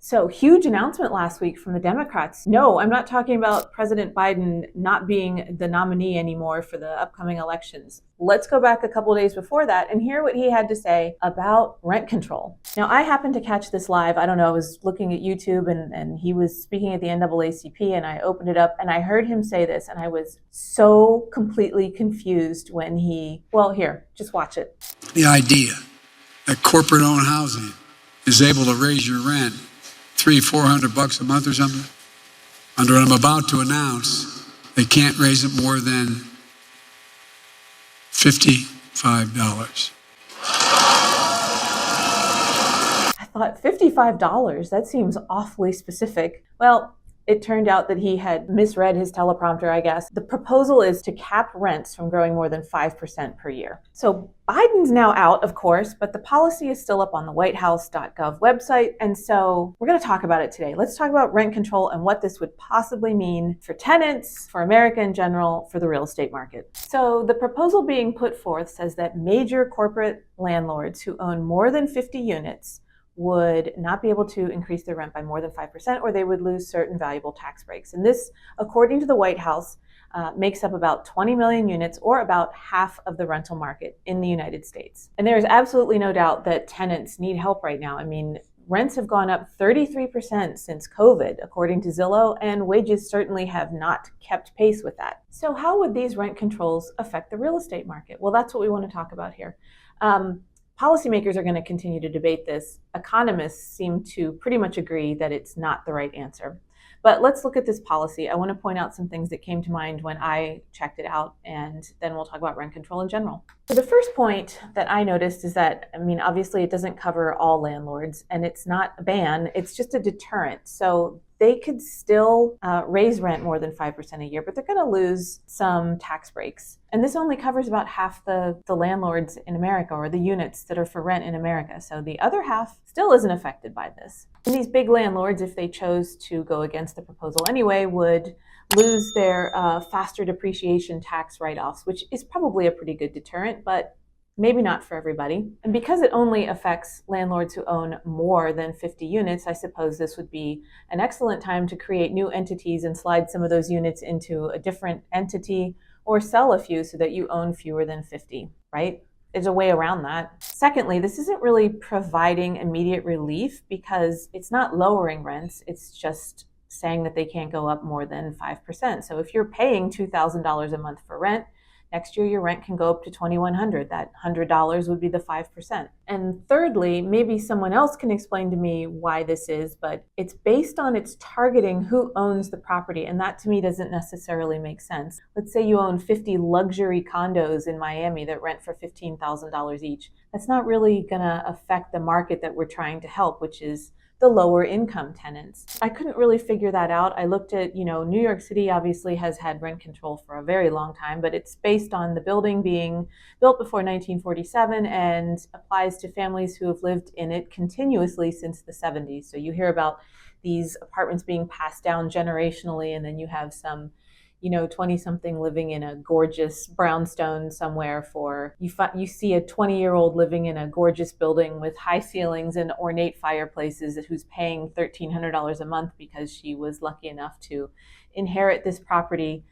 So huge announcement last week from the Democrats. No, I'm not talking about President Biden not being the nominee anymore for the upcoming elections. Let's go back a couple days before that and hear what he had to say about rent control. Now, I happened to catch this live. I don't know, I was looking at YouTube and he was speaking at the NAACP and I opened it up and I heard him say this and I was so completely confused when here, just watch it. The idea that corporate-owned housing is able to raise your rent $300-400 a month or something. Under what I'm about to announce, they can't raise it more than $55. I thought $55, that seems awfully specific. Well, it turned out that he had misread his teleprompter, I guess. The proposal is to cap rents from growing more than 5% per year. So Biden's now out, of course, but the policy is still up on the whitehouse.gov website. And so we're going to talk about it today. Let's talk about rent control and what this would possibly mean for tenants, for America in general, for the real estate market. So the proposal being put forth says that major corporate landlords who own more than 50 units would not be able to increase their rent by more than 5%, or they would lose certain valuable tax breaks. And this, according to the White House, makes up about 20 million units, or about half of the rental market in the United States. And there is absolutely no doubt that tenants need help right now. I mean, rents have gone up 33% since COVID, according to Zillow, and wages certainly have not kept pace with that. So how would these rent controls affect the real estate market? Well, that's what we want to talk about here. Policymakers are going to continue to debate this. Economists seem to pretty much agree that it's not the right answer. But let's look at this policy. I want to point out some things that came to mind when I checked it out, and then we'll talk about rent control in general. So the first point that I noticed is that, obviously it doesn't cover all landlords, and it's not a ban, it's just a deterrent. So they could still raise rent more than 5% a year, but they're going to lose some tax breaks. And this only covers about half the landlords in America, or the units that are for rent in America. So the other half still isn't affected by this. And these big landlords, if they chose to go against the proposal anyway, would lose their faster depreciation tax write-offs, which is probably a pretty good deterrent, but maybe not for everybody. And because it only affects landlords who own more than 50 units, I suppose this would be an excellent time to create new entities and slide some of those units into a different entity, or sell a few so that you own fewer than 50, right? There's a way around that. Secondly, this isn't really providing immediate relief because it's not lowering rents, it's just saying that they can't go up more than 5%. So if you're paying $2,000 a month for rent, next year your rent can go up to $2,100. That $100 would be the 5%. And thirdly, maybe someone else can explain to me why this is, but it's based on its targeting who owns the property, and that to me doesn't necessarily make sense. Let's say you own 50 luxury condos in Miami that rent for $15,000 each. That's not really gonna affect the market that we're trying to help, which is the lower income tenants. I couldn't really figure that out. I looked at, New York City obviously has had rent control for a very long time, but it's based on the building being built before 1947 and applies to families who have lived in it continuously since the 70s. So you hear about these apartments being passed down generationally, and then you have some 20-something living in a gorgeous brownstone somewhere you see a 20-year-old living in a gorgeous building with high ceilings and ornate fireplaces who's paying $1,300 a month because she was lucky enough to inherit this property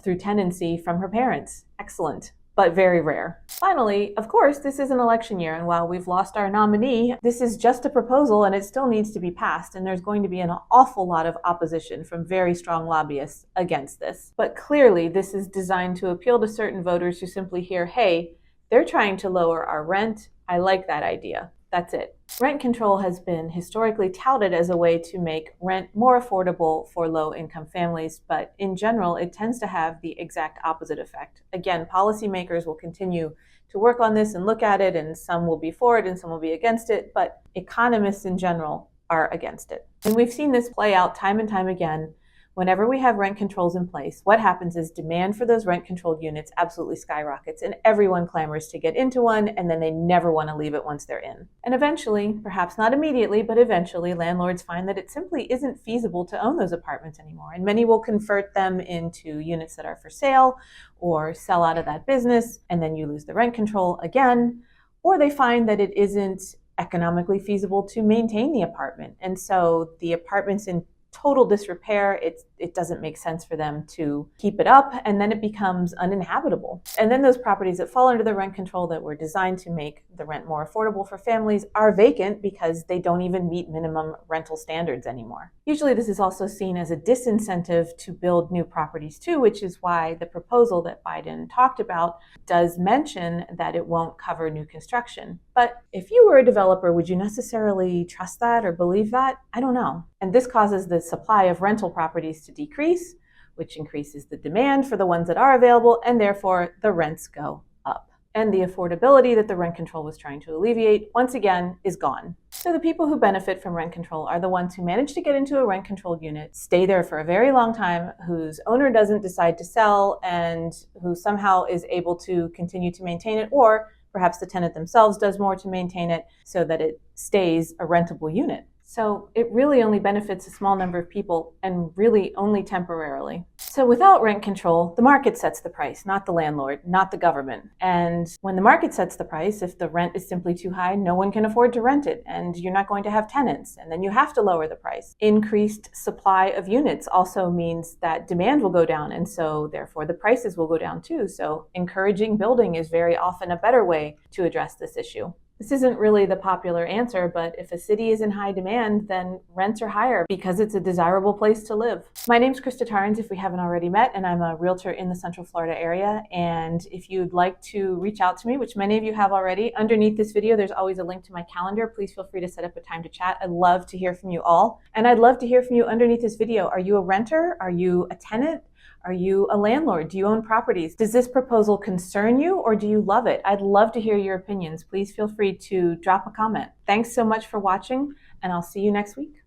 through tenancy from her parents. Excellent, but very rare. Finally, of course, this is an election year, and while we've lost our nominee, this is just a proposal and it still needs to be passed, and there's going to be an awful lot of opposition from very strong lobbyists against this. But clearly, this is designed to appeal to certain voters who simply hear, hey, they're trying to lower our rent. I like that idea. That's it. Rent control has been historically touted as a way to make rent more affordable for low-income families, but in general, it tends to have the exact opposite effect. Again, policymakers will continue to work on this and look at it, and some will be for it and some will be against it, but economists in general are against it. And we've seen this play out time and time again. Whenever we have rent controls in place, what happens is demand for those rent-controlled units absolutely skyrockets, and everyone clamors to get into one, and then they never want to leave it once they're in. And eventually, perhaps not immediately, but eventually, landlords find that it simply isn't feasible to own those apartments anymore, and many will convert them into units that are for sale or sell out of that business, and then you lose the rent control again, or they find that it isn't economically feasible to maintain the apartment. And so the apartment's in total disrepair. It doesn't make sense for them to keep it up, and then it becomes uninhabitable. And then those properties that fall under the rent control that were designed to make the rent more affordable for families are vacant because they don't even meet minimum rental standards anymore. Usually this is also seen as a disincentive to build new properties too, which is why the proposal that Biden talked about does mention that it won't cover new construction. But if you were a developer, would you necessarily trust that or believe that? I don't know. And this causes the supply of rental properties to decrease, which increases the demand for the ones that are available, and therefore the rents go up. And the affordability that the rent control was trying to alleviate, once again, is gone. So the people who benefit from rent control are the ones who manage to get into a rent-controlled unit, stay there for a very long time, whose owner doesn't decide to sell, and who somehow is able to continue to maintain it, or perhaps the tenant themselves does more to maintain it so that it stays a rentable unit. So it really only benefits a small number of people, and really only temporarily. So without rent control, the market sets the price, not the landlord, not the government. And when the market sets the price, if the rent is simply too high, no one can afford to rent it, and you're not going to have tenants, and then you have to lower the price. Increased supply of units also means that demand will go down, and so therefore the prices will go down too. So encouraging building is very often a better way to address this issue. This isn't really the popular answer, but if a city is in high demand, then rents are higher because it's a desirable place to live. My name's Krista Tarns, if we haven't already met, and I'm a realtor in the Central Florida area. And if you'd like to reach out to me, which many of you have already, underneath this video, there's always a link to my calendar. Please feel free to set up a time to chat. I'd love to hear from you all. And I'd love to hear from you underneath this video. Are you a renter? Are you a tenant? Are you a landlord? Do you own properties? Does this proposal concern you, or do you love it? I'd love to hear your opinions. Please feel free to drop a comment. Thanks so much for watching, and I'll see you next week.